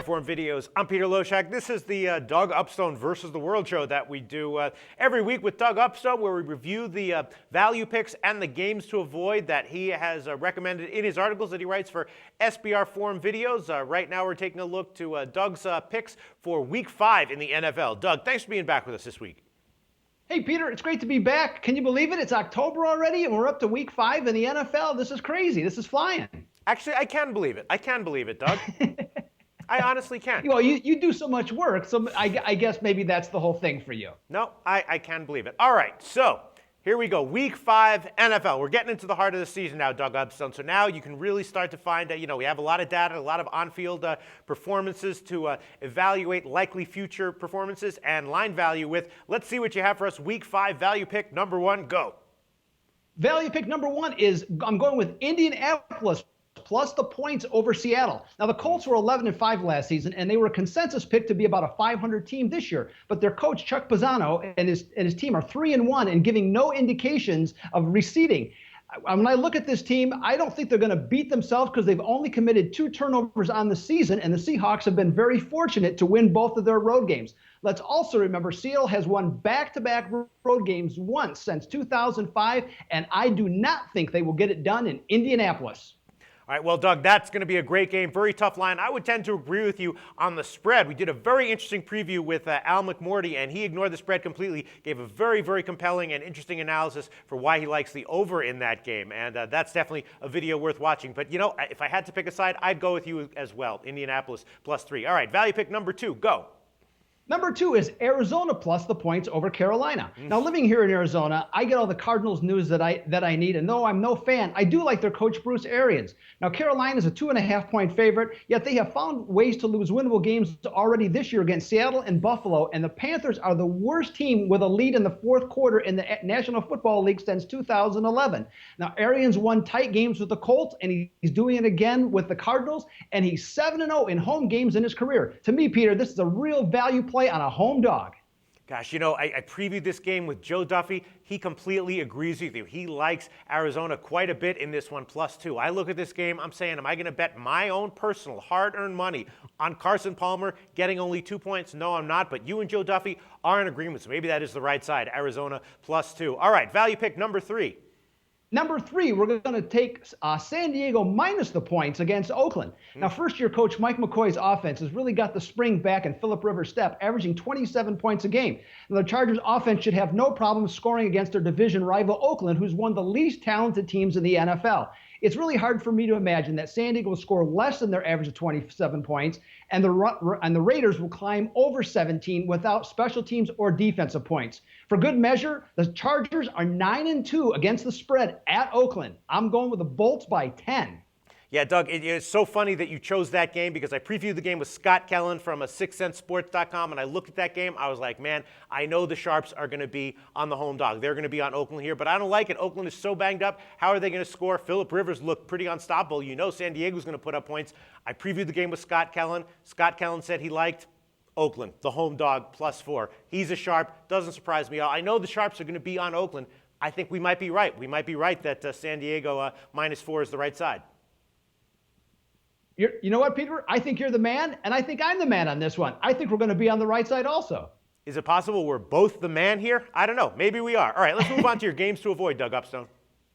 Forum videos. I'm Peter Loshak. This is the Doug Upstone versus the World show that we do every week with Doug Upstone, where we review the value picks and the games to avoid that he has recommended in his articles that he writes for SBR Forum videos. Right now we're taking a look to Doug's picks for Week 5 in the NFL. Doug, thanks for being back with us this week. Hey, Peter, it's great to be back. Can you believe it? It's October already, and we're up to Week 5 in the NFL. This is crazy. This is flying. Actually, I can believe it. I can believe it, Doug. I honestly can. Well, you do so much work, so I guess maybe that's the whole thing for you. No, I can believe it. All right, so here we go. Week 5 NFL. We're getting into the heart of the season now, Doug Upstone. So now you can really start to find that, we have a lot of data, a lot of on-field performances to evaluate likely future performances and line value with. Let's see what you have for us. Week 5 value pick number 1, go. Value pick number 1 is I'm going with Indianapolis plus the points over Seattle. Now, the Colts were 11-5 last season, and they were a consensus pick to be about a 500 team this year. But their coach, Chuck Pisano, and his team are 3-1 and giving no indications of receding. When I look at this team, I don't think they're going to beat themselves because they've only committed 2 turnovers on the season, and the Seahawks have been very fortunate to win both of their road games. Let's also remember Seattle has won back-to-back road games once since 2005, and I do not think they will get it done in Indianapolis. All right, well, Doug, that's going to be a great game. Very tough line. I would tend to agree with you on the spread. We did a very interesting preview with Al McMorty, and he ignored the spread completely, gave a very, very compelling and interesting analysis for why he likes the over in that game. And that's definitely a video worth watching. But, if I had to pick a side, I'd go with you as well. Indianapolis +3. All right, value pick number 2, go. Number 2 is Arizona plus the points over Carolina. Now, living here in Arizona, I get all the Cardinals news that I need. And though I'm no fan, I do like their coach, Bruce Arians. Now, Carolina is a 2.5-point favorite, yet they have found ways to lose winnable games already this year against Seattle and Buffalo. And the Panthers are the worst team with a lead in the fourth quarter in the National Football League since 2011. Now, Arians won tight games with the Colts, and he's doing it again with the Cardinals. And he's 7-0 in home games in his career. To me, Peter, this is a real value play on a home dog. Gosh, I previewed this game with Joe Duffy. He completely agrees with you. He likes Arizona quite a bit in this one, +2. I look at this game, I'm saying, am I going to bet my own personal hard-earned money on Carson Palmer getting only 2 points? No, I'm not, but you and Joe Duffy are in agreement, so maybe that is the right side, Arizona +2. All right, value pick number 3. Number 3, we're going to take San Diego minus the points against Oakland. Now, first-year coach Mike McCoy's offense has really got the spring back in Phillip Rivers' step, averaging 27 points a game. Now, the Chargers' offense should have no problem scoring against their division rival Oakland, who's one of the least talented teams in the NFL. It's really hard for me to imagine that San Diego will score less than their average of 27 points, and the Raiders will climb over 17 without special teams or defensive points. For good measure, the Chargers are 9-2 against the spread at Oakland. I'm going with the Bolts by 10. Yeah, Doug, it's so funny that you chose that game because I previewed the game with Scott Kellen from 6centsports.com, and I looked at that game. I was like, man, I know the Sharps are going to be on the home dog. They're going to be on Oakland here, but I don't like it. Oakland is so banged up. How are they going to score? Phillip Rivers looked pretty unstoppable. San Diego's going to put up points. I previewed the game with Scott Kellen. Scott Kellen said he liked Oakland, the home dog, +4. He's a Sharp. Doesn't surprise me. I know the Sharps are going to be on Oakland. I think we might be right. We might be right that San Diego -4 is the right side. You know what, Peter? I think you're the man, and I think I'm the man on this one. I think we're going to be on the right side also. Is it possible we're both the man here? I don't know. Maybe we are. All right, let's move on to your games to avoid, Doug Upstone.